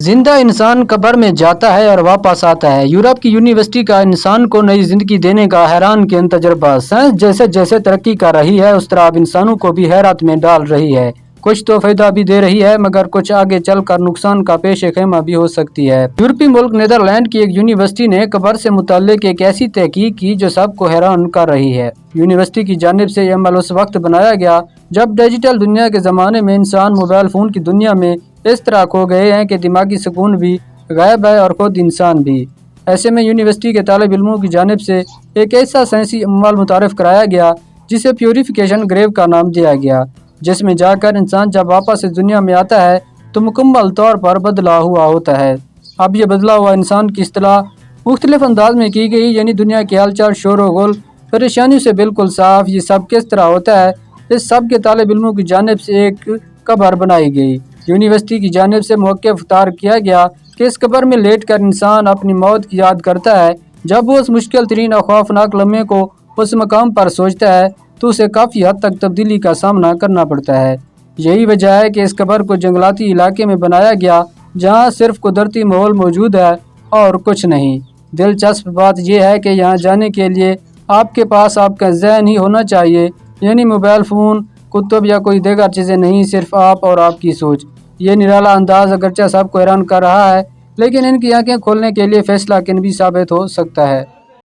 زندہ انسان قبر میں جاتا ہے اور واپس آتا ہے۔ یورپ کی یونیورسٹی کا انسان کو نئی زندگی دینے کا حیران کن تجربہ۔ سائنس جیسے جیسے ترقی کر رہی ہے اس طرح اب انسانوں کو بھی حیرت میں ڈال رہی ہے۔ کچھ تو فائدہ بھی دے رہی ہے مگر کچھ آگے چل کر نقصان کا پیش خیمہ بھی ہو سکتی ہے۔ یورپی ملک نیدرلینڈ کی ایک یونیورسٹی نے قبر سے متعلق ایک ایسی تحقیق کی جو سب کو حیران کر رہی ہے۔ یونیورسٹی کی جانب سے یہ عمل اس وقت بنایا گیا جب ڈیجیٹل دنیا کے زمانے میں انسان موبائل فون کی دنیا میں اس طرح کھو گئے ہیں کہ دماغی سکون بھی غائب ہے اور خود انسان بھی۔ ایسے میں یونیورسٹی کے طالب علموں کی جانب سے ایک ایسا سائنسی عمل متعارف کرایا گیا جسے پیوریفیکیشن گریو کا نام دیا گیا، جس میں جا کر انسان جب واپس اس دنیا میں آتا ہے تو مکمل طور پر بدلا ہوا ہوتا ہے۔ اب یہ بدلا ہوا انسان کی اصطلاح مختلف انداز میں کی گئی، یعنی دنیا کی ہلچل، شور و غل، پریشانیوں سے بالکل صاف۔ یہ سب کس طرح ہوتا ہے؟ اس سب کے طالب علموں کی جانب سے ایک قبر بنائی گئی۔ یونیورسٹی کی جانب سے موقع اختیار کیا گیا کہ اس قبر میں لیٹ کر انسان اپنی موت کی یاد کرتا ہے۔ جب وہ اس مشکل ترین اور خوفناک لمحے کو اس مقام پر سوچتا ہے تو اسے کافی حد تک تبدیلی کا سامنا کرنا پڑتا ہے۔ یہی وجہ ہے کہ اس قبر کو جنگلاتی علاقے میں بنایا گیا جہاں صرف قدرتی ماحول موجود ہے اور کچھ نہیں۔ دلچسپ بات یہ ہے کہ یہاں جانے کے لیے آپ کے پاس آپ کا ذہن ہی ہونا چاہیے، یعنی موبائل فون، کتب یا کوئی دیگر چیزیں نہیں، صرف آپ اور آپ کی سوچ۔ یہ نرالا انداز اگرچہ سب کو حیران کر رہا ہے لیکن ان کی آنکھیں کھولنے کے لیے فیصلہ کن بھی ثابت ہو سکتا ہے۔